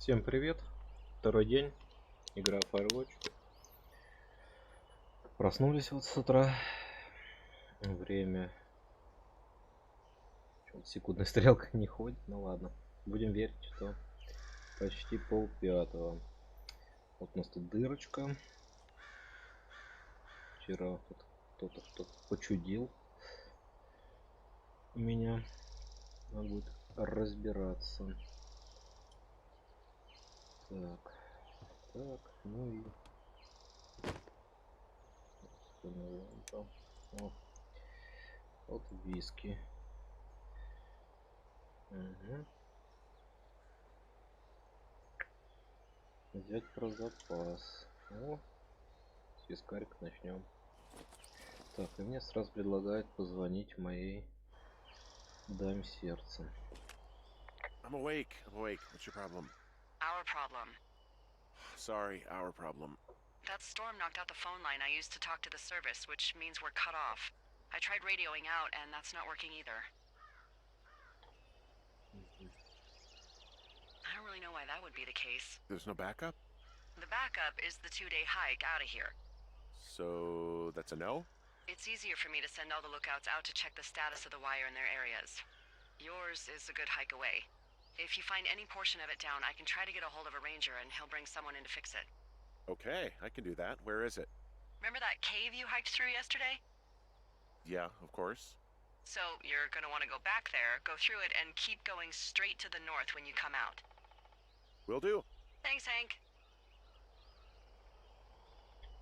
Всем привет! Второй день, игра Firewatch. Проснулись вот с утра. Время. Почему-то секундная стрелка не ходит, ну ладно. Будем верить, что почти 4:30. Вот у нас тут дырочка. Вчера тут кто-то что-то почудил. У меня надо будет разбираться. Так, ну и о, вот виски. Угу. Взять про запас. О, с вискарика начнем. Так, и мне сразу предлагают позвонить моей даме сердца. I'm awake. What's your problem? Our problem. Sorry, our problem. That storm knocked out the phone line I used to talk to the service, which means we're cut off. I tried radioing out, and that's not working either. I don't really know why that would be the case. There's no backup? The backup is the 2-day hike out of here. So that's a no? It's easier for me to send all the lookouts out to check the status of the wire in their areas. Yours is a good hike away. If you find any portion of it down, I can try to get a hold of a ranger and he'll bring someone in to fix it. Okay, I can do that. Where is it? Remember that cave you hiked through yesterday? Yeah, of course. So you're gonna want to go back there, go through it, and keep going straight to the north when you come out. Will do. Thanks, Hank.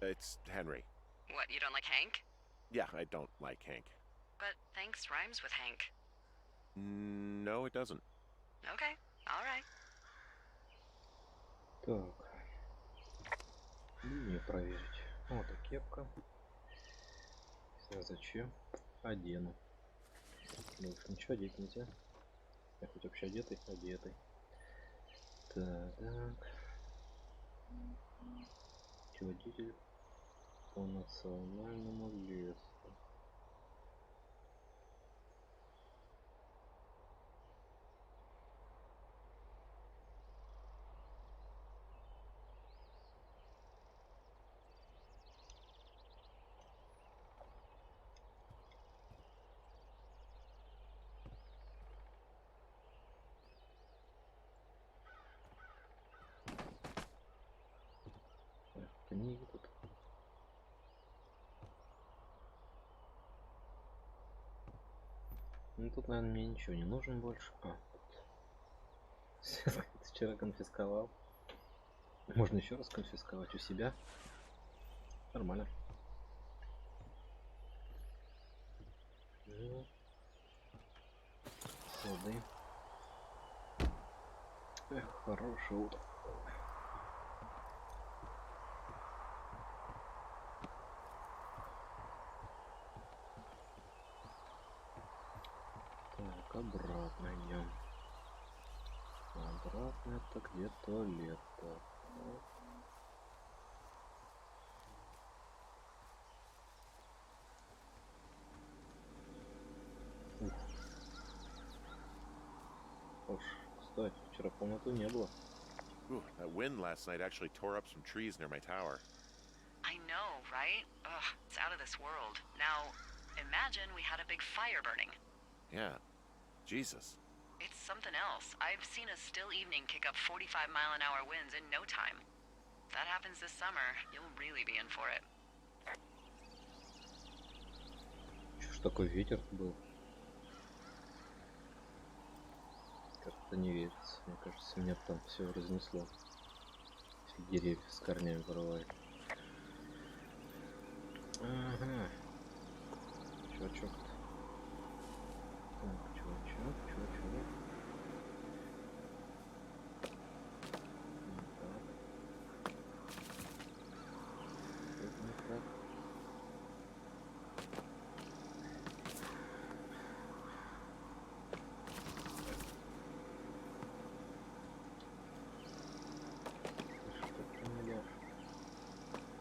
It's Henry. What, you don't like Hank? Yeah, I don't like Hank. But thanks rhymes with Hank. No, it doesn't. Okay, alright. Так, линию проверить. Вот и кепка. Зачем? Одену. Больше ничего одеть нельзя. Я хоть вообще одетый? Одетый. Так. Водитель по национальному лесу. Книги тут. Ну тут, наверное, мне ничего не нужен больше. Вчера конфисковал. Можно еще раз конфисковать у себя. Нормально. Сады. Эх, хорошее утро. Так, обратно идем. Обратно это где туалет-то. Кстати, вчера комнаты не было. Ooh, that wind last night actually tore up some trees near my tower. I know, right? Ugh, it's out of this world. Now, imagine we had a big fire burning. Yeah. Jesus. It's something else. I've seen a still evening kick up 45-mile-an-hour winds in no time. If that happens this summer, you'll really be in for it. Что ж такой ветер был? Как-то не верится. Мне кажется, меня там все разнесло. Если деревья с корнями вырывали. Ага. Чувачок-то. Так, чувачок.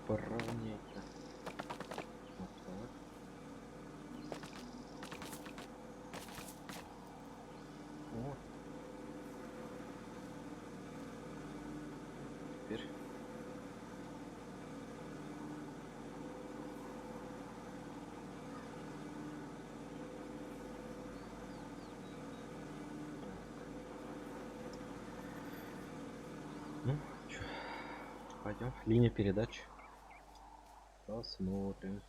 Поровнять-то. Вот так. О. пойдем. Линия передач. Посмотрим.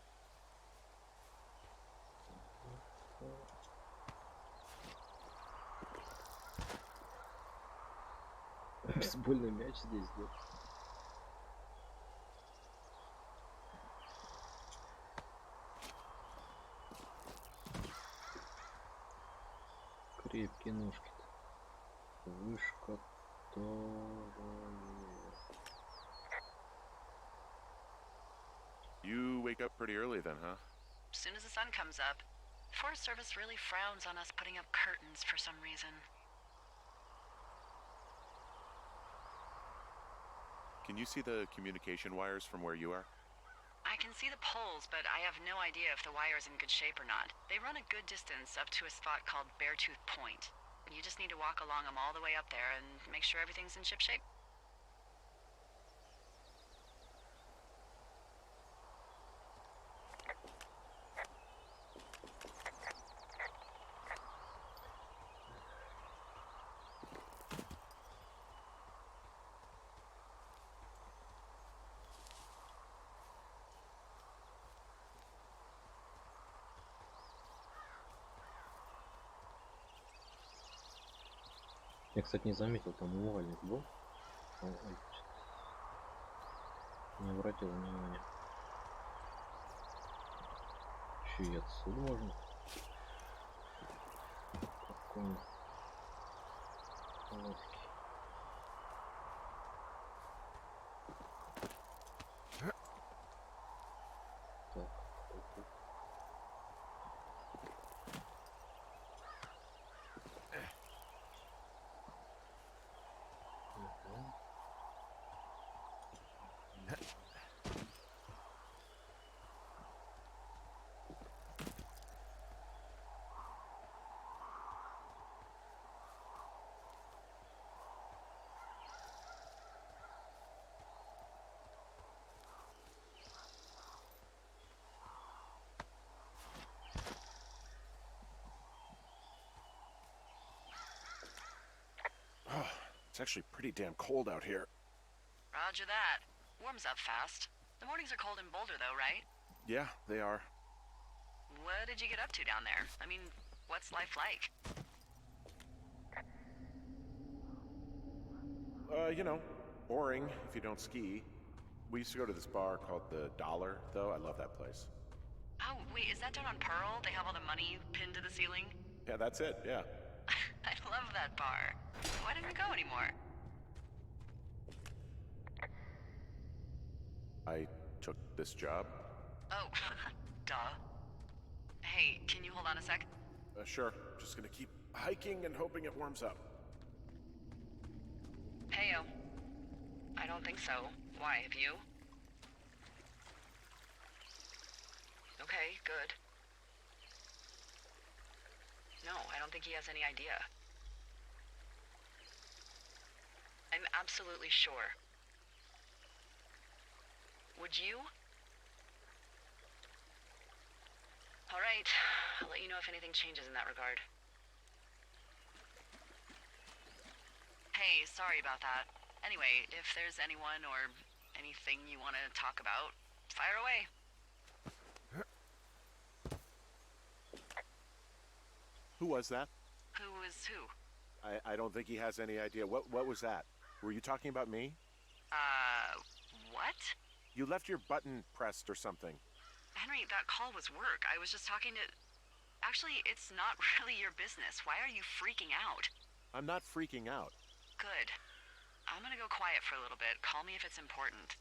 Бейсбольный мяч здесь, да? Крепкие ножки-то. Вышка тоже. You wake up pretty early then, huh? As soon as the sun comes up. Forest Service really frowns on us putting up curtains for some reason. Can you see the communication wires from where you are? I can see the poles, but I have no idea if the wire's in good shape or not. They run a good distance up to a spot called Beartooth Point. You just need to walk along them all the way up there and make sure everything's in ship shape. Я, кстати, не заметил, там умывальник был. Ой, не обратил внимания. Еще и отсюда можно. Какой ловкий. Так. It's actually pretty damn cold out here. Roger that. Warms up fast. The mornings are cold in Boulder, though, right? Yeah, they are. What did you get up to down there? I mean, what's life like? You know, boring if you don't ski. We used to go to this bar called the Dollar, though. I love that place. Oh, wait, is that down on Pearl? They have all the money pinned to the ceiling? Yeah, that's it, yeah. I love that bar. Why didn't you go anymore? I took this job. Oh, duh. Hey, can you hold on a sec? Sure. Just gonna keep hiking and hoping it warms up. Heyo. I don't think so. Why, have you? Okay, good. No, I don't think he has any idea. I'm absolutely sure. Would you? All right, I'll let you know if anything changes in that regard. Hey, sorry about that. Anyway, if there's anyone or anything you want to talk about, fire away. Who was that? Who is who? I don't think he has any idea. What was that? Were you talking about me? What? You left your button pressed or something. Henry, that call was work. I was just talking to... Actually, it's not really your business. Why are you freaking out? I'm not freaking out. Good. I'm gonna go quiet for a little bit. Call me if it's important.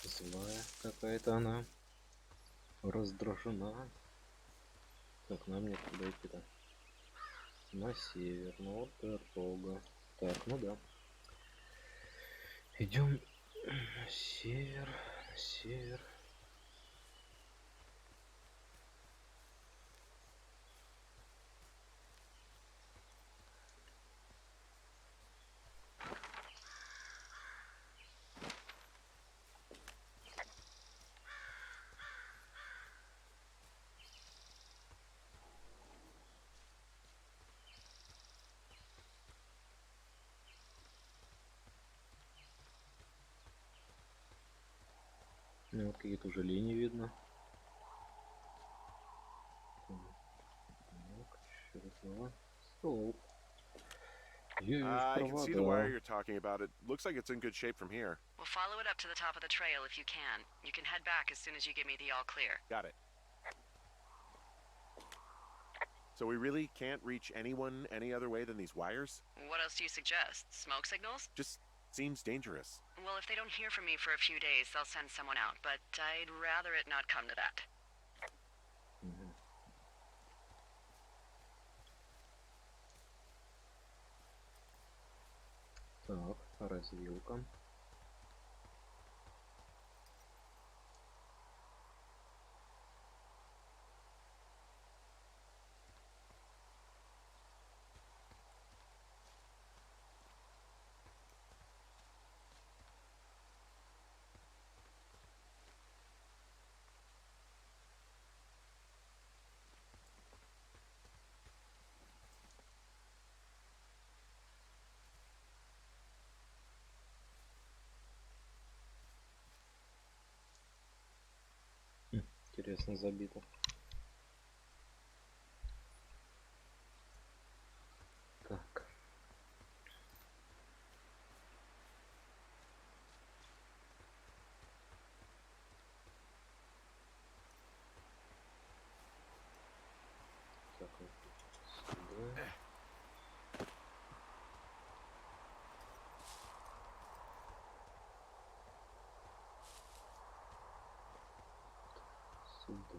Злая какая-то она. Раздражена. Так, нам нет куда идти-то. На север, ну вот дорога. Так, ну да. Идем на север, на север. Ну, вот какие-то уже линии видно. Так, черепа. Столб. Я вижу I can see the wire провода. you're talking about. It looks like it's in good shape from here. We'll follow it up to the top of the trail if you can. You can head back as soon as you give me the all clear. Got it. So we really can't reach anyone any other way than these wires? What else do you suggest? Smoke signals? Just seems dangerous. Well, if they don't hear from me for a few days, they'll send someone out, but I'd rather it not come to that. Мгм. Так, развилка. Интересно забито. Так. Так, вот сюда. Сюда.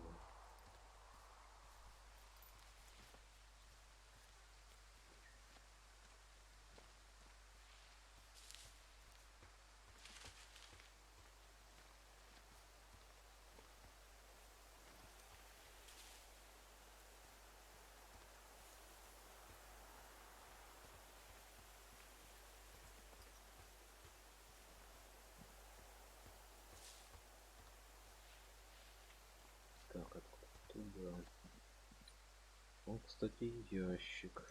Так, откуда туда? Он, кстати, ящик.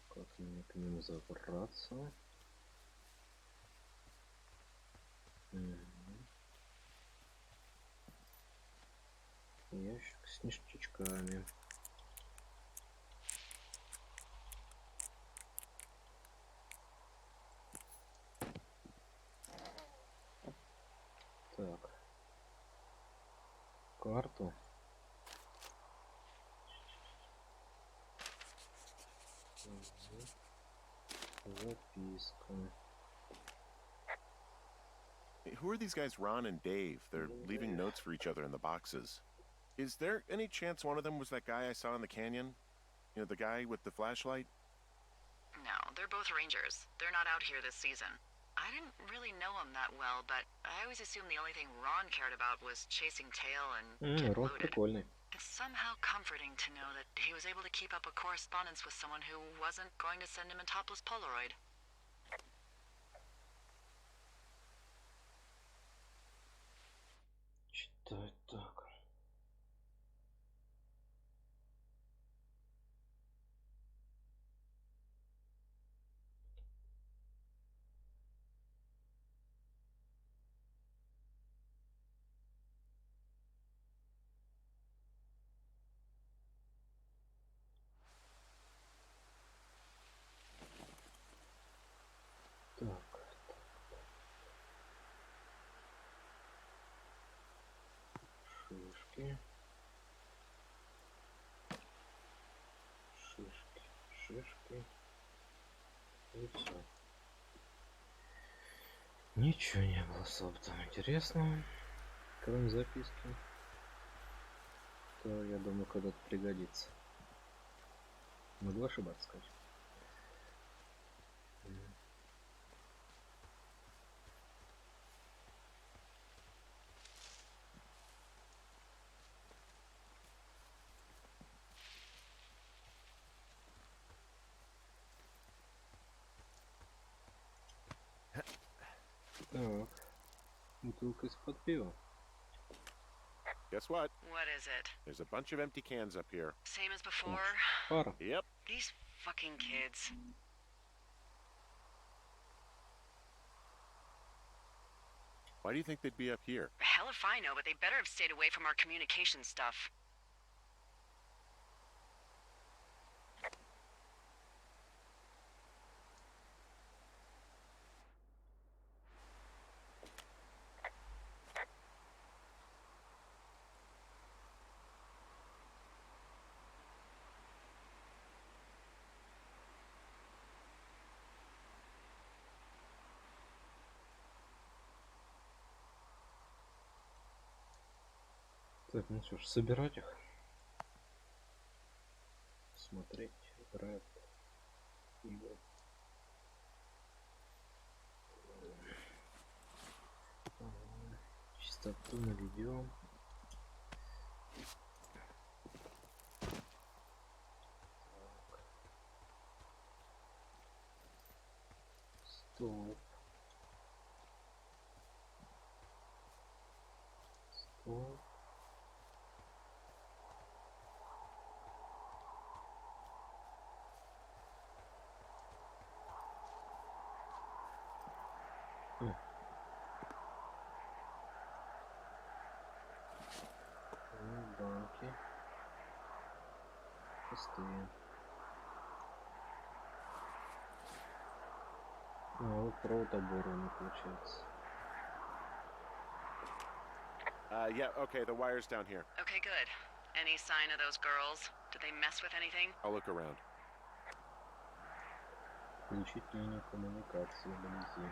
Как мне к нему забраться? Мгм. Ящик с ништячками. Так. Карту. Мгм. Записка. Hey, who are these guys, Ron and Dave? They're leaving notes for each other in the boxes. Is there any chance one of them was that guy I saw in the canyon? You know, the guy with the flashlight? No, they're both rangers. They're not out here this season. I didn't really know him that well, but I always assumed the only thing Ron cared about was chasing tail and getting Рон loaded. прикольный. It's somehow comforting to know that he was able to keep up a correspondence with someone who wasn't going to send him a topless Polaroid. Читать так. Так. Шишки. Шишки. Шишки. И все. Ничего не было особо там интересного. Кроме записки. То, я думаю, когда-то пригодится. Могу ошибаться, конечно. Так. Бутылка из-под пива. Guess what? What is it? There's a bunch of empty cans up here. Same as before? Пара. Yep. These fucking kids. Why do you think they'd be up here? Hell if I know, but they better have stayed away from our communication stuff. Так, ну что ж, собирать их. Смотреть, играть. Игры. Частоту наведем. Стоп. Стоп. Банки. Пустые. А вот провод оборванный получается. Yeah, okay, the wire's down here. Okay, good. Any sign of those girls? Did they mess with anything? I'll look around. Включить линию коммуникации вблизи.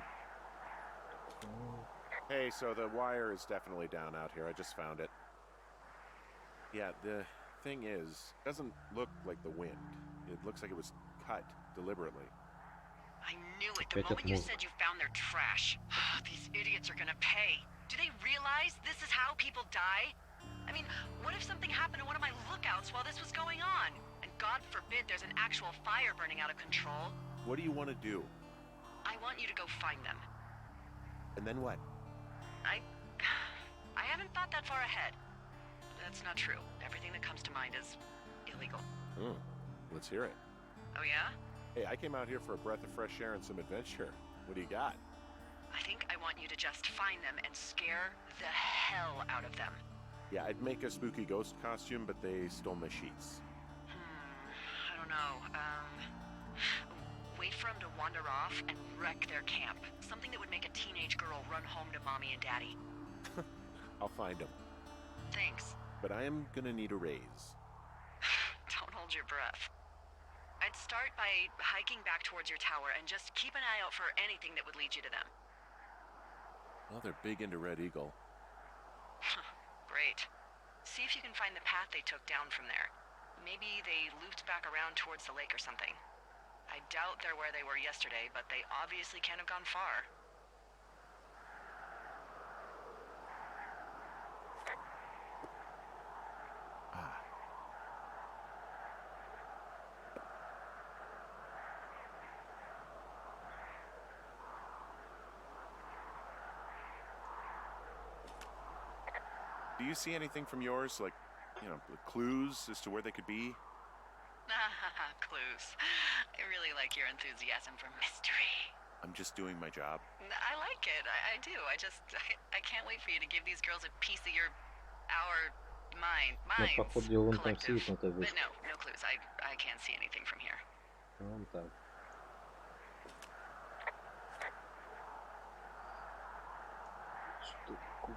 Hey, so the wire is definitely down out here. I just found it. Yeah, the thing is, it doesn't look like the wind. It looks like it was cut deliberately. I knew it the moment you said you found their trash. These idiots are gonna pay. Do they realize this is how people die? I mean, what if something happened to one of my lookouts while this was going on? And God forbid there's an actual fire burning out of control. What do you want to do? I want you to go find them. And then what? I haven't thought that far ahead. That's not true. Everything that comes to mind is illegal. Let's hear it. Oh yeah? Hey, I came out here for a breath of fresh air and some adventure. What do you got? I think I want you to just find them and scare the hell out of them. Yeah, I'd make a spooky ghost costume, but they stole my sheets. I don't know. Wait for them to wander off and wreck their camp. Something that would make a teenage girl run home to mommy and daddy. I'll find them. Thanks. But I am gonna need a raise. Don't hold your breath. I'd start by hiking back towards your tower and just keep an eye out for anything that would lead you to them. Well, they're big into Red Eagle. Great. See if you can find the path they took down from there. Maybe they looped back around towards the lake or something. I doubt they're where they were yesterday, but they obviously can't have gone far. Do you see anything from yours, like, you know, clues as to where they could be? Clues. I really like your enthusiasm for mystery. I'm just doing my job. I like it. I do. I can't wait for you to give these girls a piece of our minds. Походу, вон там Collective. сидит на той But вышке. no clues. I can't see anything from here. Вон там. Что такое?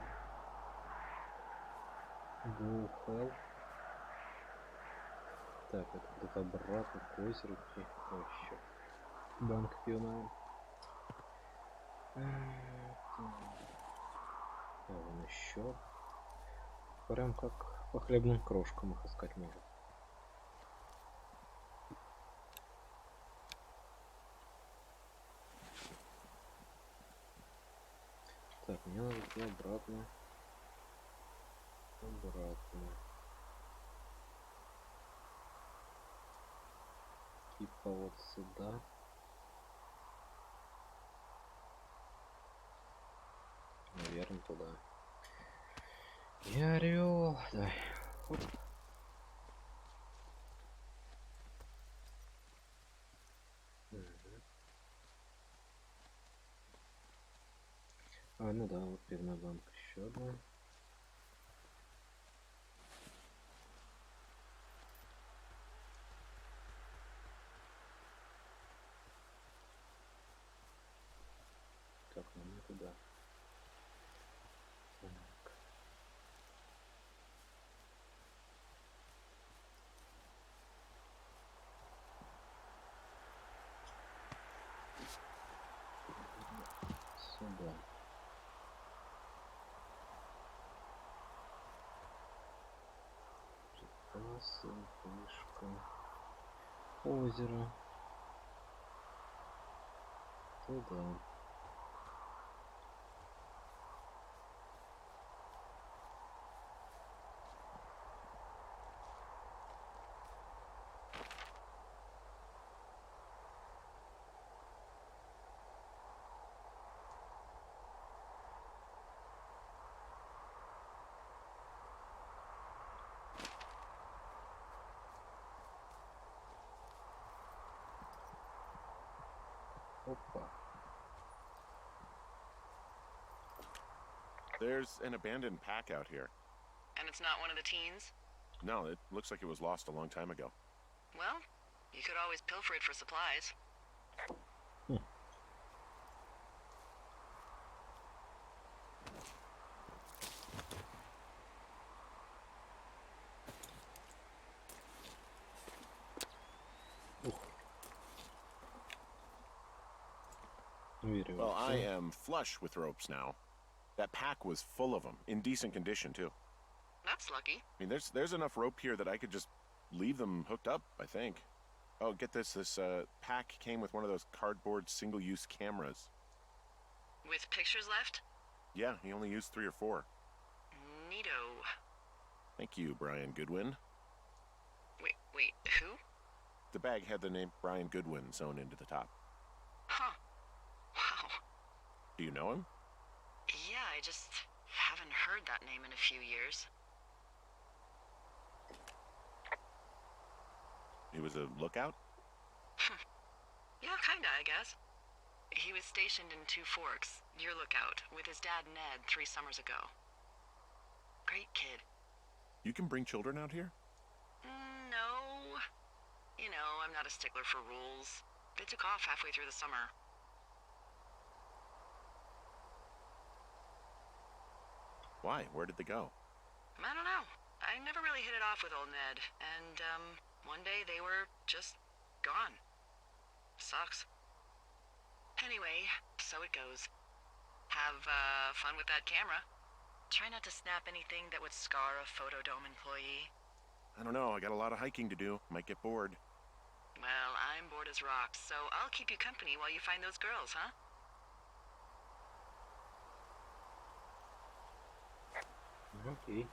Go hell. Так, это где-то обратно к озеру идти. О, еще. Банк пьяная. Вон еще. Прям как по хлебным крошкам их искать можно. Так, мне надо идти обратно. Обратно. Типа вот сюда. Наверное, туда. Я орел. Давай. Оп. А, ну да, вот пивная банка еще одна. Так, ну не туда. Так. Сюда. Припасы, вышка, озеро. Туда. Опа. There's an abandoned pack out here. And it's not one of the teens? No, it looks like it was lost a long time ago. Well, you could always pilfer it for supplies. Well, I am flush with ropes now. That pack was full of them, in decent condition too. That's lucky. I mean, there's enough rope here that I could just leave them hooked up, I think. Oh, get this. This pack came with one of those cardboard single-use cameras. With pictures left? Yeah, he only used 3 or 4. Neato. Thank you, Brian Goodwin. Wait, who? The bag had the name Brian Goodwin sewn into the top. Huh. Wow. Do you know him? Yeah, I just haven't heard that name in a few years. He was a lookout? Yeah, kinda, I guess. He was stationed in Two Forks, your lookout, with his dad Ned 3 summers ago. Great kid. You can bring children out here? No. You know, I'm not a stickler for rules. They took off halfway through the summer. Why? Where did they go? I don't know. I never really hit it off with old Ned, and, one day they were just gone. Sucks. Anyway, so it goes. Have, fun with that camera. Try not to snap anything that would scar a Photodome employee. I don't know. I got a lot of hiking to do. Might get bored. Well, I'm bored as rocks, so I'll keep you company while you find those girls, huh? Окей.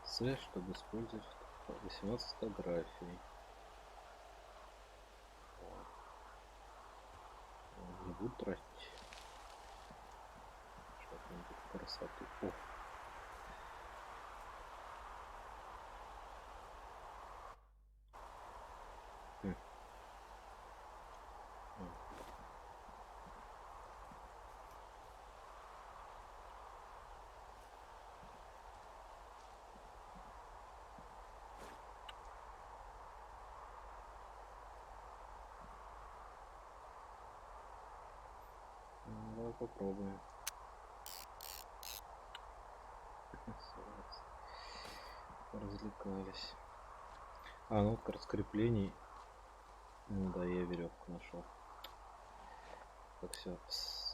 С, чтобы использовать 18 фотографий. Не буду тратить. Что-нибудь красоты. О. Давай попробуем. Развлекались. А, ну вот раскреплений. Ну да, я веревку нашел. Так, все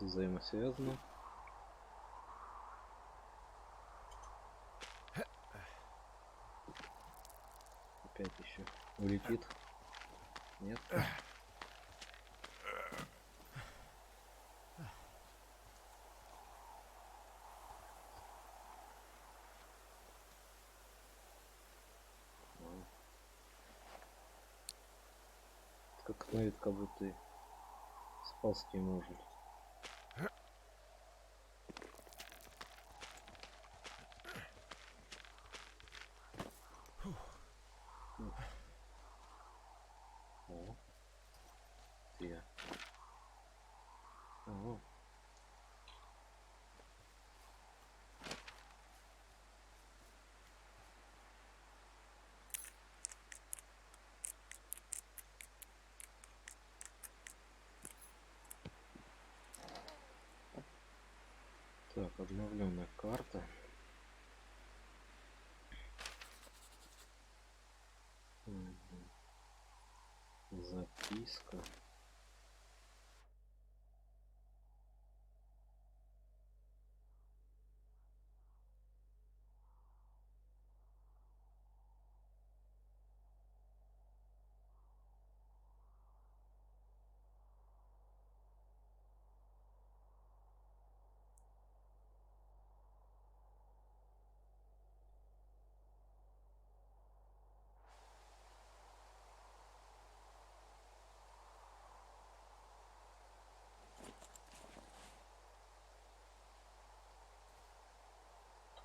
взаимосвязано. Опять еще улетит. Нет. Как на вид, как будто и сползти может. О. Так, обновленная карта. Мгм. Записка.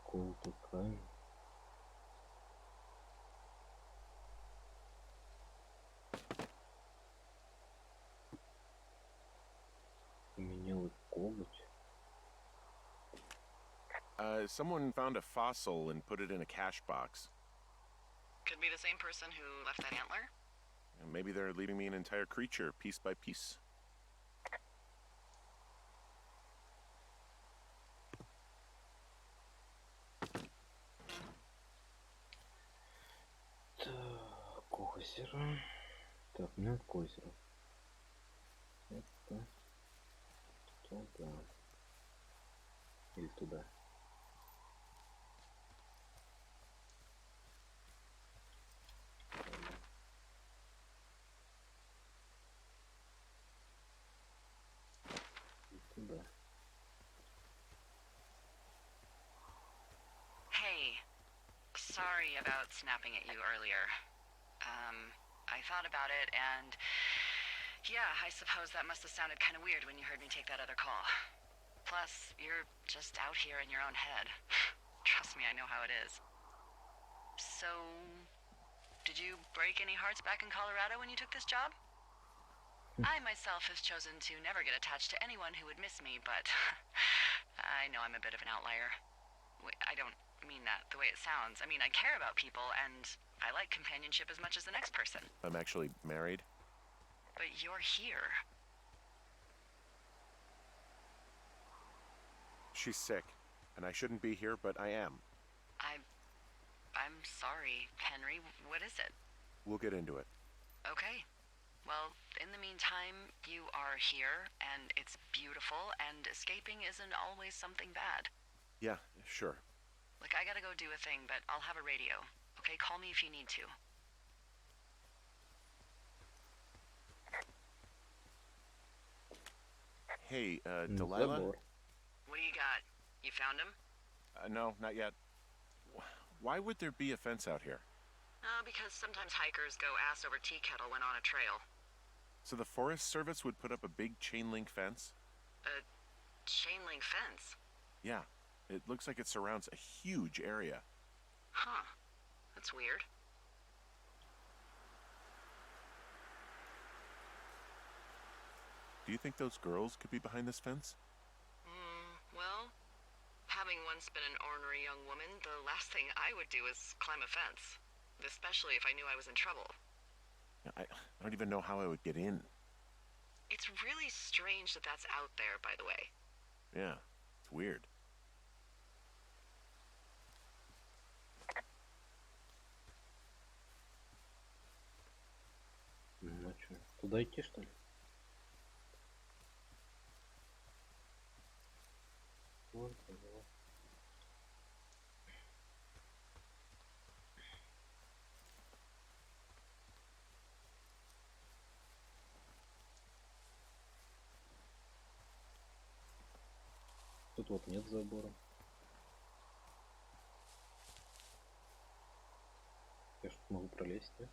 Колотый камень. Менялый коготь. Someone found a fossil and put it in a cash box. Could be the same person who left that antler. And maybe they're leaving me an entire creature piece by piece. Так, озеро. Так, нет к озеру. Это туда. Или туда. И туда. Hey, sorry about snapping at you earlier. I thought about it and yeah, I suppose that must have sounded kind of weird when you heard me take that other call. Plus, you're just out here in your own head. Trust me, I know how it is. So, did you break any hearts back in Colorado when you took this job? I myself have chosen to never get attached to anyone who would miss me, but I know I'm a bit of an outlier. I don't mean that the way it sounds. I mean, I care about people, and I like companionship as much as the next person. I'm actually married. But you're here. She's sick, and I shouldn't be here, but I am. I'm sorry, Henry. What is it? We'll get into it. Okay. Well, in the meantime, you are here, and it's beautiful, and escaping isn't always something bad. Yeah, sure. Look, I gotta go do a thing, but I'll have a radio. Okay, call me if you need to. Hey, Ну, Delilah? забор. What do you got? You found him? No, not yet. Why would there be a fence out here? Because sometimes hikers go ass over tea kettle when on a trail. So the Forest Service would put up a big chain link fence? A chain link fence? Yeah. It looks like it surrounds a huge area. Huh. That's weird. Do you think those girls could be behind this fence? Well, having once been an ornery young woman, the last thing I would do is climb a fence. Especially if I knew I was in trouble. I don't even know how I would get in. It's really strange that that's out there, by the way. Yeah, it's weird. Ну что, туда идти что ли? Вот, вот. Тут вот нет забора. Я что могу пролезть, да?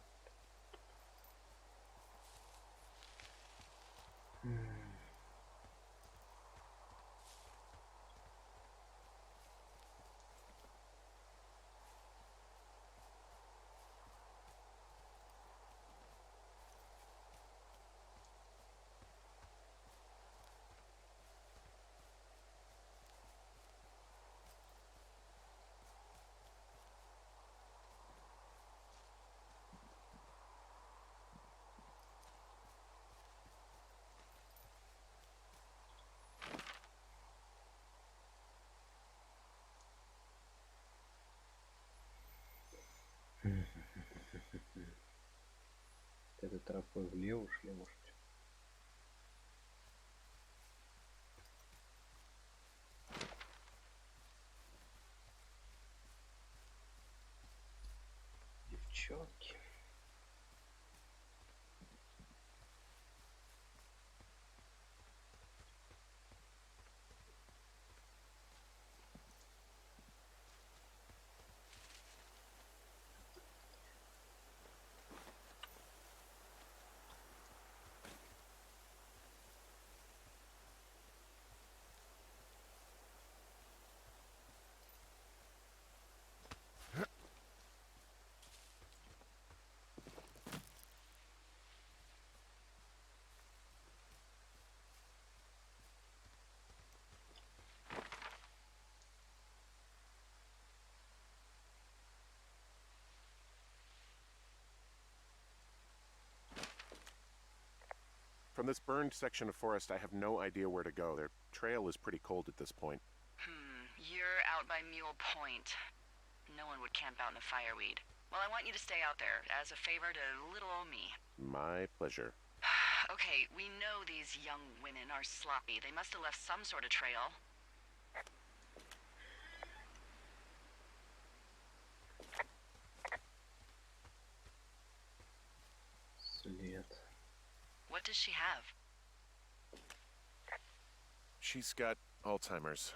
этой тропой влево шли, может быть. Девчонки. From this burned section of forest, I have no idea where to go. Their trail is pretty cold at this point. You're out by Mule Point. No one would camp out in the fireweed. Well, I want you to stay out there as a favor to little old me. My pleasure. Okay, we know these young women are sloppy. They must have left some sort of trail. След. What does she have? She's got Alzheimer's,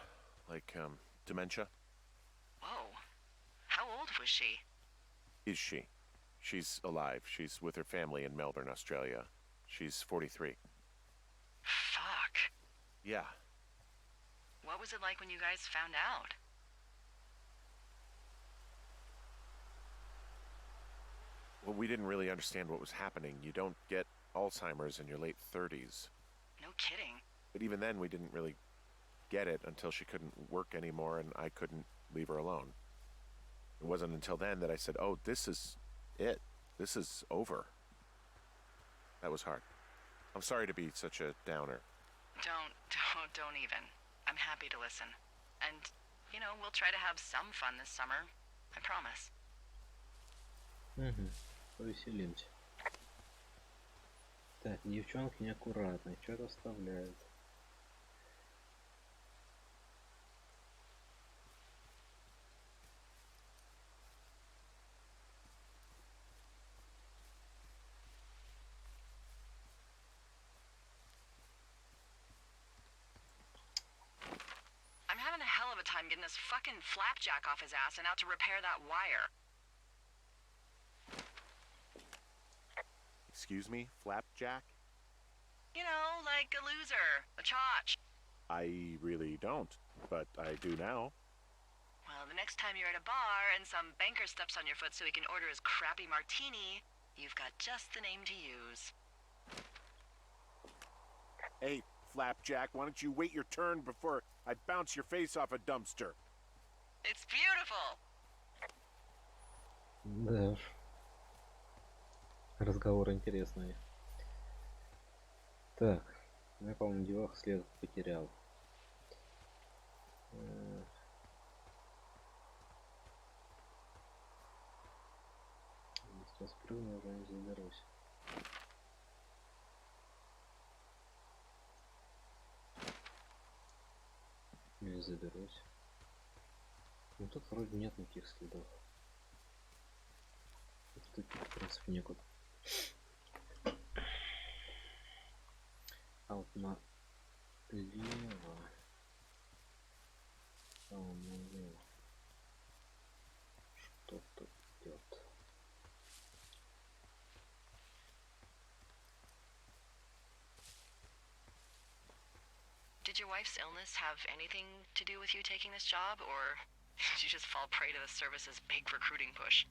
like, dementia. Whoa. How old was she? Is she? She's alive. She's with her family in Melbourne, Australia. She's 43. Fuck. Yeah. What was it like when you guys found out? Well, we didn't really understand what was happening. You don't get Alzheimer's in your late 30s. No kidding. But even then, we didn't really get it until she couldn't work anymore and I couldn't leave her alone. It wasn't until then that I said, oh, this is it. This is over. That was hard. I'm sorry to be such a downer. Don't even. I'm happy to listen. And, you know, we'll try to have some fun this summer. I promise. Угу. Повеселимся. Так, девчонки неаккуратные, что-то оставляют. I'm having a hell of a time getting this fucking flapjack off his ass and out to repair that wire. Excuse me, Flapjack? You know, like a loser, a chotch. I really don't, but I do now. Well, the next time you're at a bar and some banker steps on your foot so he can order his crappy martini, you've got just the name to use. Hey, Flapjack, why don't you wait your turn before I bounce your face off a dumpster? It's beautiful. Да уж. Разговор интересный. Так, я, по-моему, девах след потерял. Если я спрыгну, уже не заберусь. Не заберусь. Ну тут вроде нет никаких следов. Отступить, в принципе, некуда. А вот налево. Там налево. Что-то идет. Did your wife's illness have anything to do with you taking this job, or did you just fall prey to the service's big recruiting push?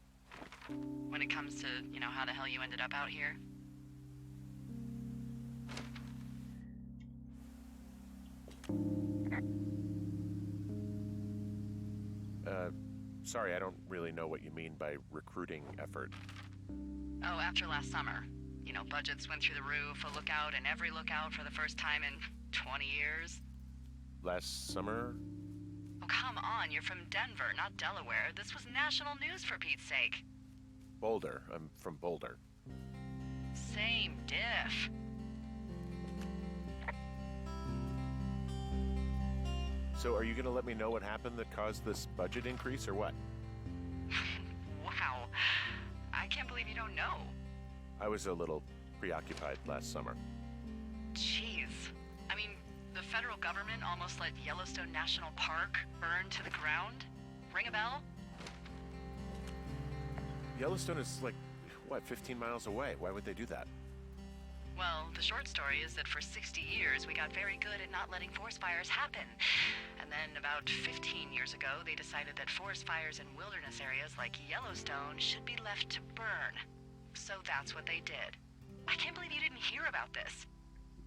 When it comes to, you know, how the hell you ended up out here? Sorry, I don't really know what you mean by recruiting effort. Oh, after last summer. You know, budgets went through the roof, a lookout in every lookout for the first time in 20 years. Last summer? Oh, come on, you're from Denver, not Delaware. This was national news for Pete's sake. Boulder. I'm from Boulder. Same diff. So are you going to let me know what happened that caused this budget increase or what? Wow. I can't believe you don't know. I was a little preoccupied last summer. Jeez. I mean, the federal government almost let Yellowstone National Park burn to the ground. Ring a bell? Yellowstone is like, what, 15 miles away? Why would they do that? Well, the short story is that for 60 years, we got very good at not letting forest fires happen. And then about 15 years ago, they decided that forest fires in wilderness areas like Yellowstone should be left to burn. So that's what they did. I can't believe you didn't hear about this.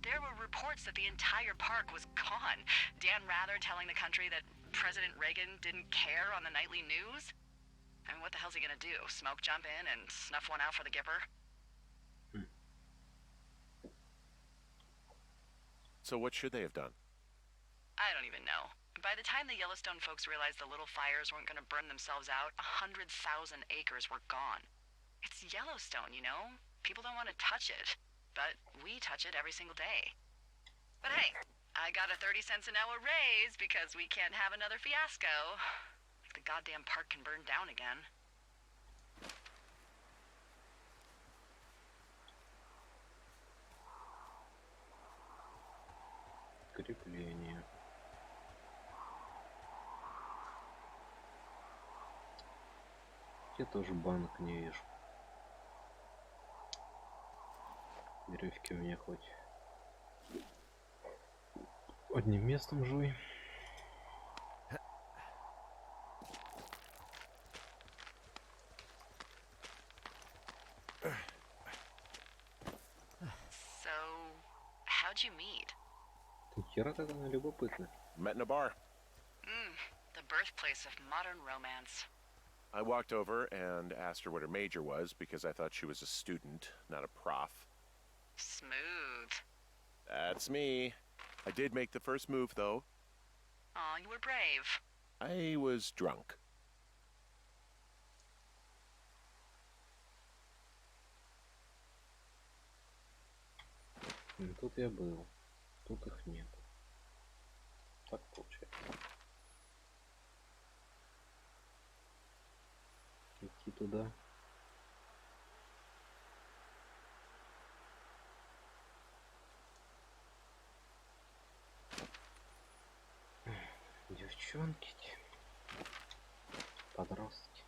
There were reports that the entire park was gone. Dan Rather telling the country that President Reagan didn't care on the nightly news. I mean, what the hell's he gonna do? Smoke jump in and snuff one out for the Gipper? So what should they have done? I don't even know. By the time the Yellowstone folks realized the little fires weren't gonna burn themselves out, 100,000 acres were gone. It's Yellowstone, you know? People don't want to touch it. But we touch it every single day. But hey, I got a 30 cents an hour raise because we can't have another fiasco. The goddamn park can burn down again. Крепление. Я тоже банок не вижу. Веревки у меня хоть одним местом жуй. So, how'd you meet? Хера как она любопытна. Met in a bar. The birthplace of modern romance. I walked over and asked her what her major was because I thought she was a student, not a prof. Smooth. That's me. I did make the first move, though. Aw, you were brave. I was drunk. Тут я был. Тут их нет. Так получается. Идти туда. Девчонки, подростки.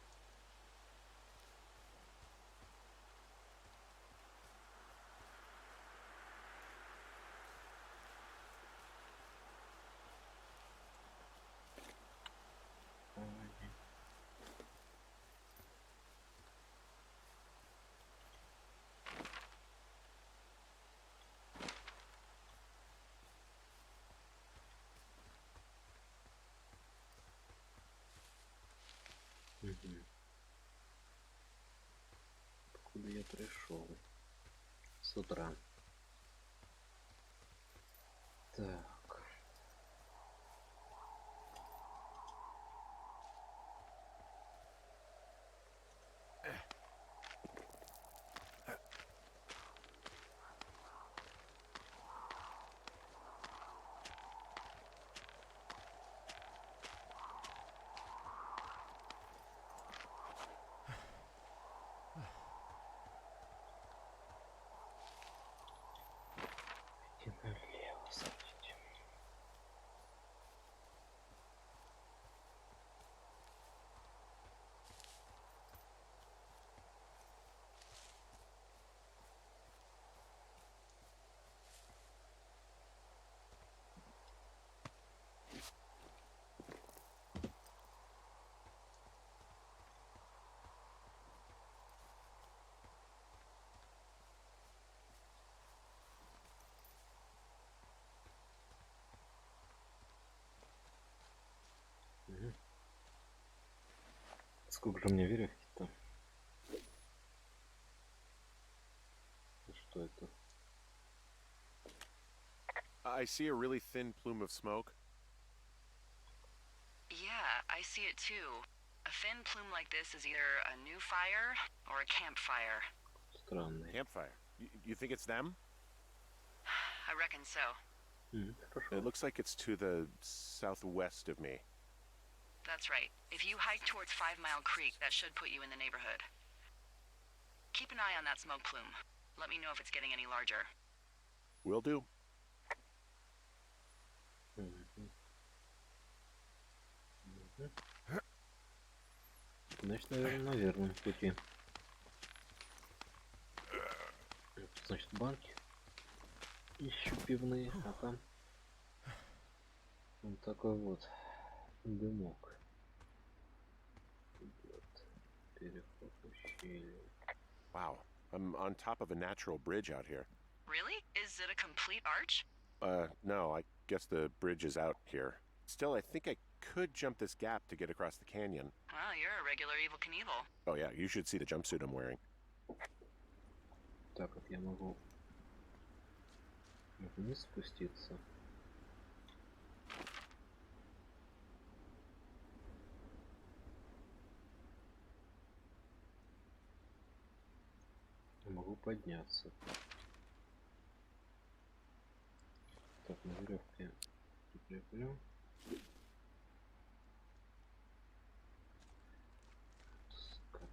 Откуда я пришел? С утра. Так. Идти налево, смотрите. Сколько же мне веревки-то? Что это? I see a really thin plume of smoke. Yeah, I see it too. A thin plume like this is either a new fire or a campfire. Странный. Campfire. You think it's them? I reckon so. Хорошо. It looks like it's to the southwest of me. That's right. If you hike towards 5 Mile Creek, that should put you in the neighborhood. Keep an eye on that smoke plume. Let me know if it's getting any larger. Will do. Мгм. Значит, наверное, на верном пути. Значит, банки еще пивные, а там вот такой вот дымок. Идет. Переход ущелья. Wow. I'm on top of a natural bridge out here. Really? Is it a complete arch? No, I guess the bridge is out here. Still, I think I could jump this gap to get across the canyon. Well, you're a regular Evel Knievel. Oh yeah, you should see the jumpsuit I'm wearing. Так, вот я могу вниз спуститься. Могу подняться. Так, на веревке прикреплю. Ну-ка.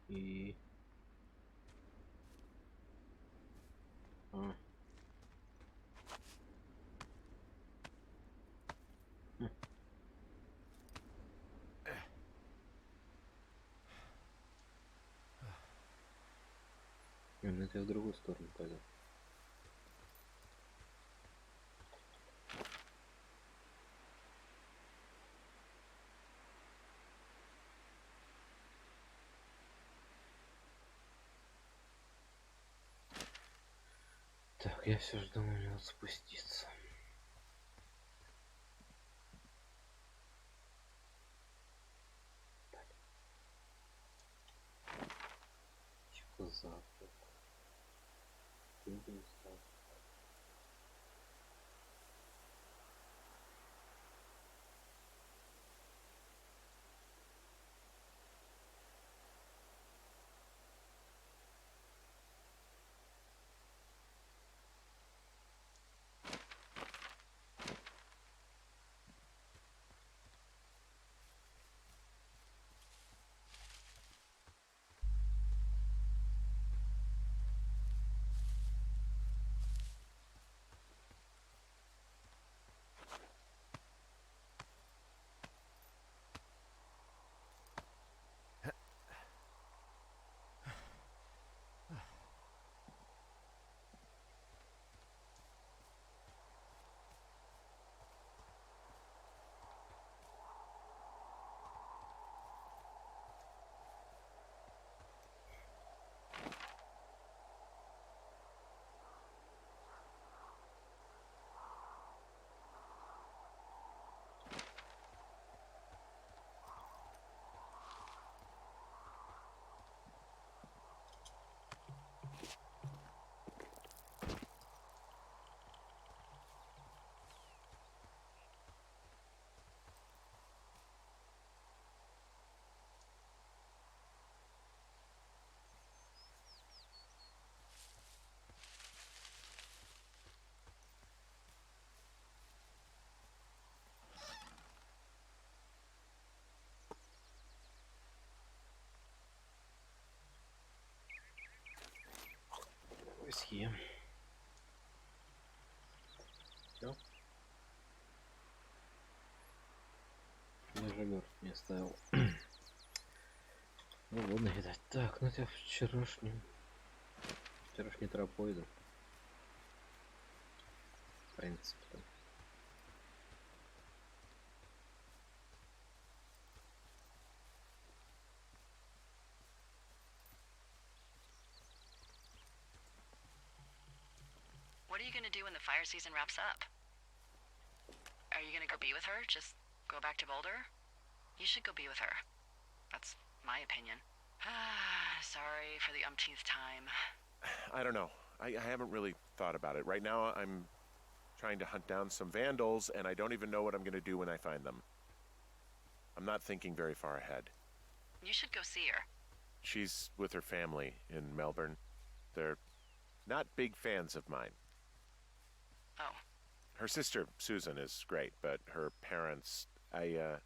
И... А. Хм. Ну, это я в другую сторону пойду. Так, я все жду, мне надо спуститься. Запад. Юго-запад. Съем. Все. Даже мертв не оставил. Ну ладно, видать. Так, ну я вчерашней тропой иду. В принципе. What are you gonna do when the fire season wraps up? Are you gonna go be with her? Just go back to Boulder? You should go be with her. That's my opinion. Sorry for the umpteenth time. I don't know. I haven't really thought about it. Right now, I'm trying to hunt down some vandals, and I don't even know what I'm going to do when I find them. I'm not thinking very far ahead. You should go see her. She's with her family in Melbourne. They're not big fans of mine. Oh. Her sister, Susan, is great, but her parents, I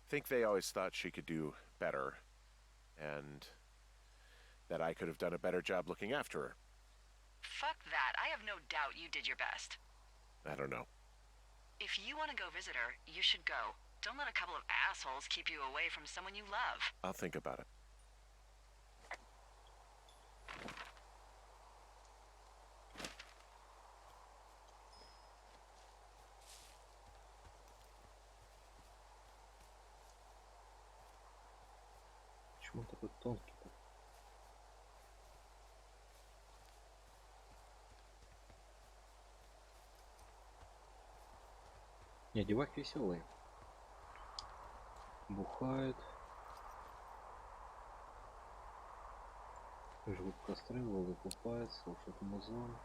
think they always thought she could do better, and that I could have done a better job looking after her. Fuck that. I have no doubt you did your best. I don't know. If you want to go visit her, you should go. Don't let a couple of assholes keep you away from someone you love. I'll think about it. Почему он такой тонкий-то? Не, девахи веселые. Бухают. Жгут костры, волы купаются, слушают музон.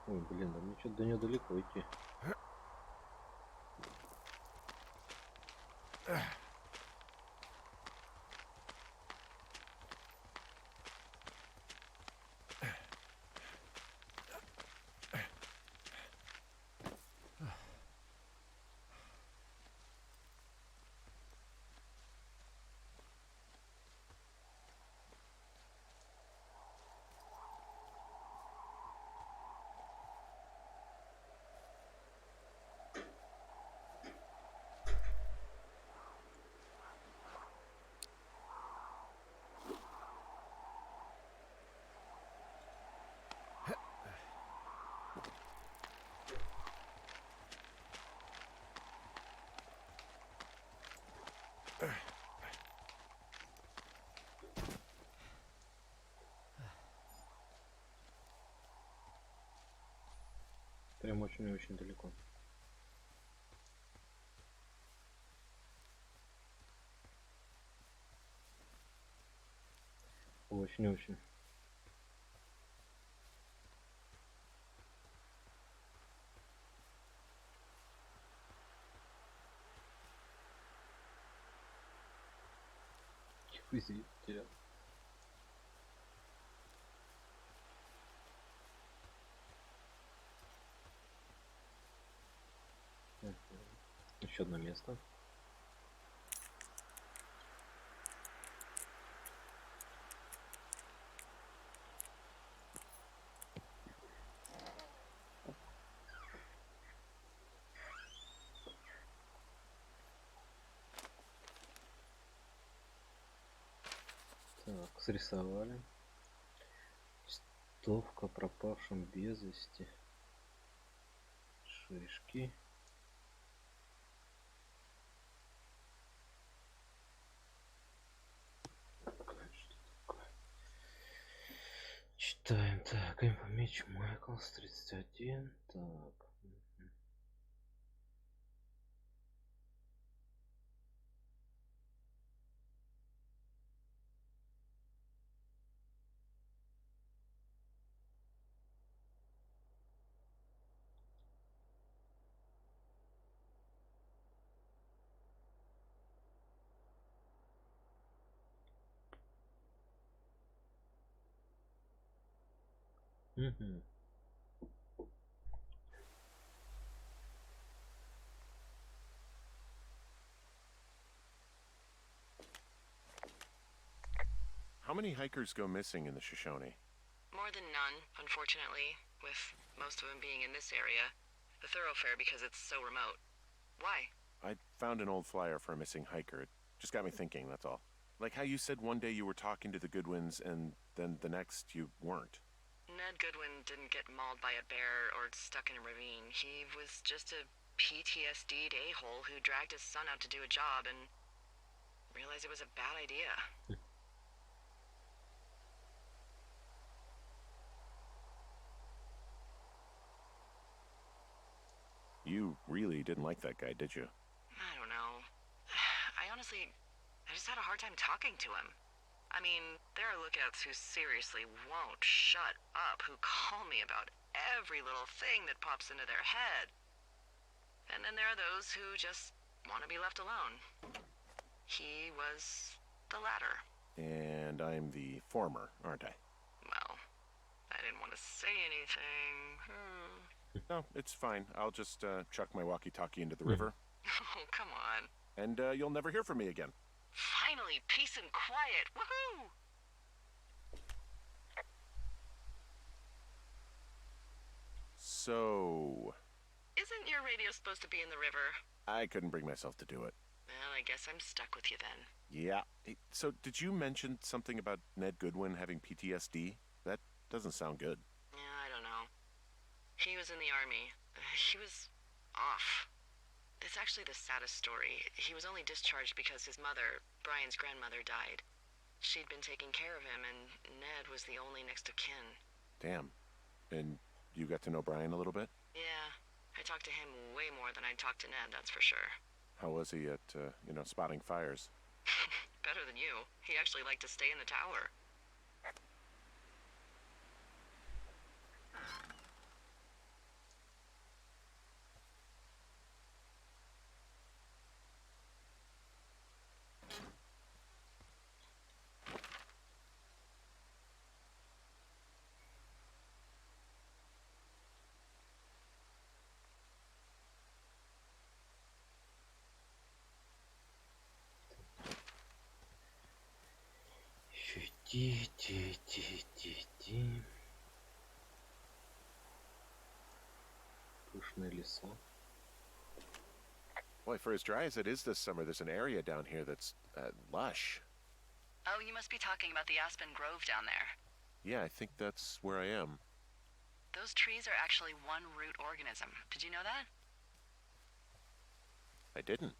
Ой, блин, да мне что-то до нее далеко идти. Прям очень и очень далеко. Очень-очень. Извините, потерял. Еще одно место. Так, срисовали. Листовка пропавшим без вести. Шишки. Что такое? Читаем. Так, инфомеч Майклс 31. Так. Угу. How many hikers go missing in the Shoshone? More than none, unfortunately, with most of them being in this area. The thoroughfare because it's so remote. Why? I found an old flyer for a missing hiker. It just got me thinking, that's all. Like how you said one day you were talking to the Goodwins and then the next you weren't. Ned Goodwin didn't get mauled by a bear or stuck in a ravine. He was just a PTSD'd a-hole who dragged his son out to do a job and realized it was a bad idea. You really didn't like that guy, did you? I don't know. I just had a hard time talking to him. I mean, there are lookouts who seriously won't shut up, who call me about every little thing that pops into their head. And then there are those who just want to be left alone. He was the latter. And I'm the former, aren't I? Well, I didn't want to say anything. No, it's fine. I'll just chuck my walkie-talkie into the river. Oh, come on. And you'll never hear from me again. Finally, peace and quiet. Woohoo! So... Isn't your radio supposed to be in the river? I couldn't bring myself to do it. Well, I guess I'm stuck with you then. Yeah. Hey, so did you mention something about Ned Goodwin having PTSD? That doesn't sound good. Yeah, I don't know. He was in the army. He was off. It's actually the saddest story. He was only discharged because his mother, Brian's grandmother, died. She'd been taking care of him, and Ned was the only next of kin. Damn. And you got to know Brian a little bit? Yeah. I talked to him way more than I'd talked to Ned, that's for sure. How was he at, spotting fires? Better than you. He actually liked to stay in the tower. Пышные леса. Boy, for as dry as it is this summer, there's an area down here that's lush. Oh, you must be talking about the Aspen Grove down there. Yeah, I think that's where I am. Those trees are actually one root organism. Did you know that? I didn't.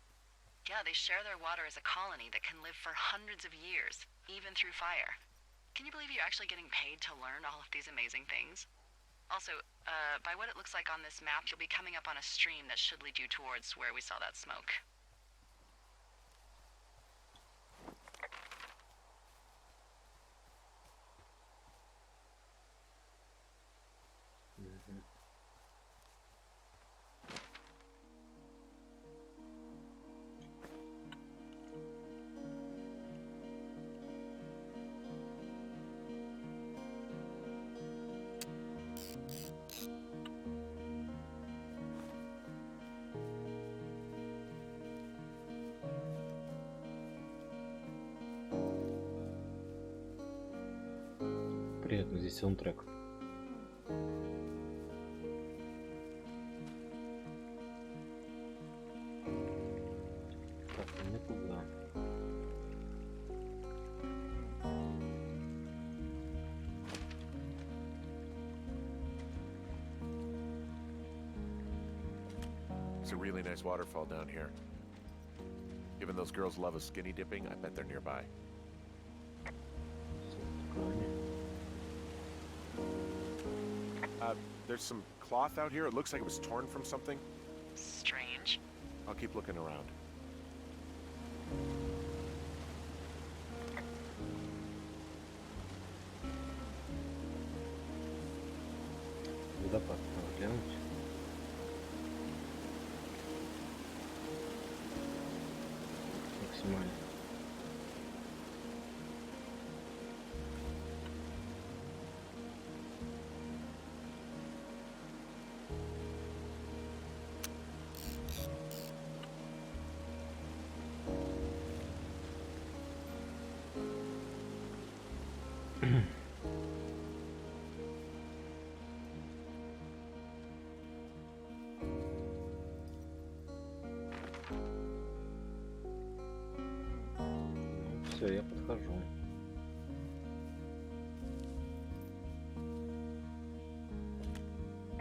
Yeah, they share their water as a colony that can live for hundreds of years, even through fire. Can you believe you're actually getting paid to learn all of these amazing things? Also, by what it looks like on this map, you'll be coming up on a stream that should lead you towards where we saw that smoke. Приятно, здесь саундтрек. Так, не туда. It's a really nice waterfall down here. Given those girls love a skinny dipping, I bet they're nearby. There's some cloth out here. It looks like it was torn from something. Strange. I'll keep looking around. Водопад надо глянуть. Максимально. Все, я подхожу.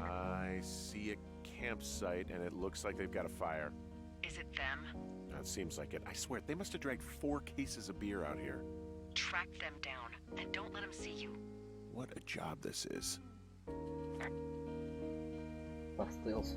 I see a campsite, and it looks like they've got a fire. Is it them? That seems like it. I swear, they must have dragged 4 cases of beer out here. Track them down, and don't let them see you. What a job this is. Пастелс.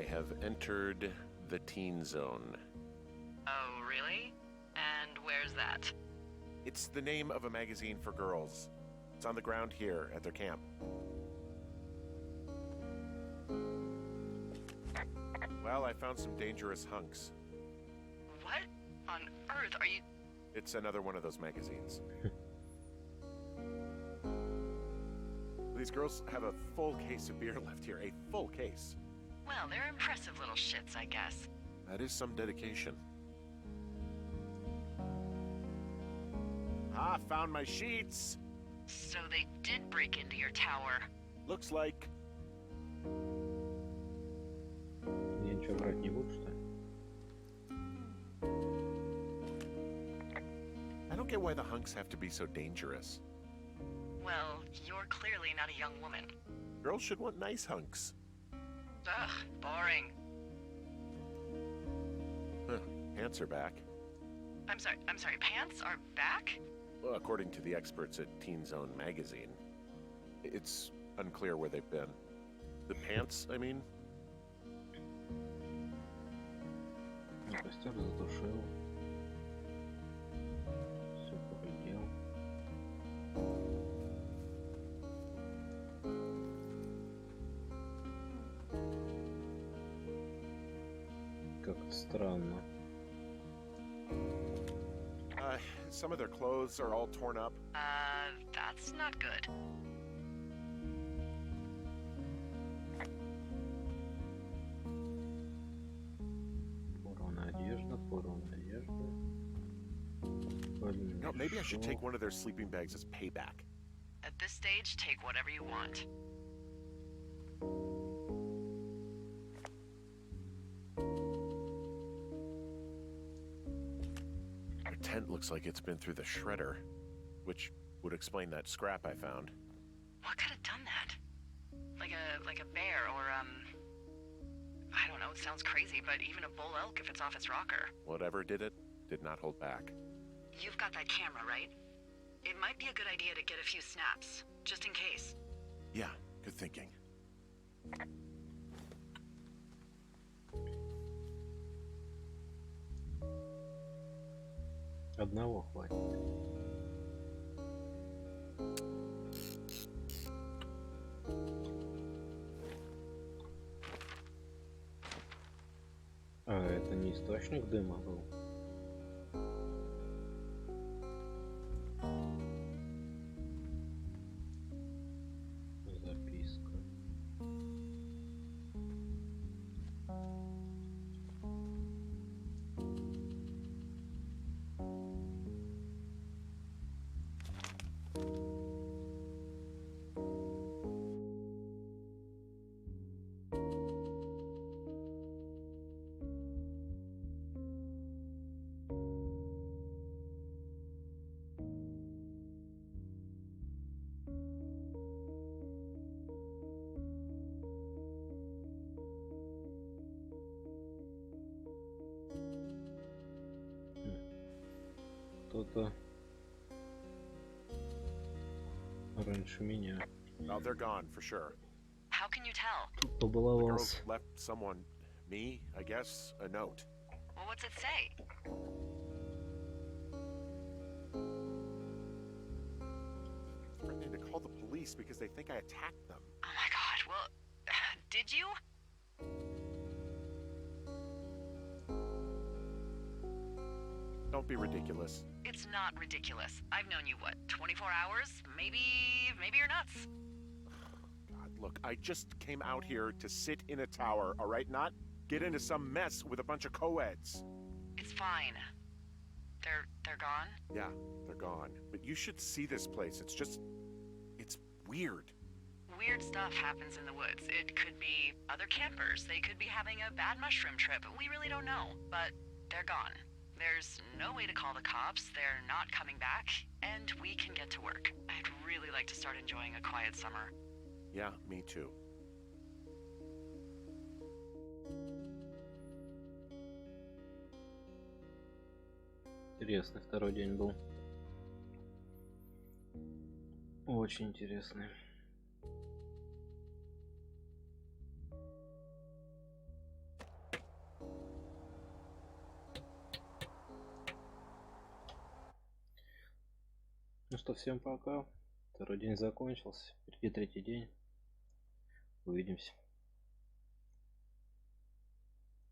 I have entered the teen zone. Oh, really? And where's that? It's the name of a magazine for girls. It's on the ground here at their camp. Well, I found some dangerous hunks. What on earth are you... It's another one of those magazines. These girls have a full case of beer left here. A full case. Well, they're impressive little shits, I guess. That is some dedication. Ah, found my sheets! So they did break into your tower. Looks like... Я ничего брать не буду, что ли? I don't get why the hunks have to be so dangerous. Well, you're clearly not a young woman. Girls should want nice hunks. Ugh, boring. Huh, pants are back. I'm sorry, pants are back? Well, according to the experts at Teen Zone magazine. It's unclear where they've been. The pants, I mean? Костер затушил. Все поглядел. Как-то странно. Some of their clothes are all torn up. That's not good. Порванная одежда, порванная одежда. You know, maybe I should take one of their sleeping bags as payback. At this stage, take whatever you want. Their tent looks like it's been through the shredder, which would explain that scrap I found. What could have done that? Like a bear or, I don't know, it sounds crazy, but even a bull elk if it's off its rocker. Whatever did it, did not hold back. You've got that camera, right? It might be a good idea to get a few snaps, just in case. Yeah, good thinking. Одного хватит. А это не источник дыма был? Записка. Кто-то раньше меня Oh, they're gone, for sure. How can you tell? тут The girls побаловался. left someone, me, I guess, a note. Well, what's it say? Threatening to call the police because they think I attacked them. Oh my god, well, did you? Don't be ridiculous. It's not ridiculous. I've known you, what, 24 hours? Maybe you're nuts. God, look, I just came out here to sit in a tower, all right? Not get into some mess with a bunch of co-eds. It's fine. They're gone? Yeah, they're gone. But you should see this place. It's weird. Weird stuff happens in the woods. It could be other campers. They could be having a bad mushroom trip. We really don't know. But they're gone. There's no way to call the cops. They're not coming back. And we can get to work. I'd really like to start enjoying a quiet summer. Yeah, me too. Интересный второй день был. Очень интересный. Ну что, всем пока. Второй день закончился. Впереди третий день. Увидимся.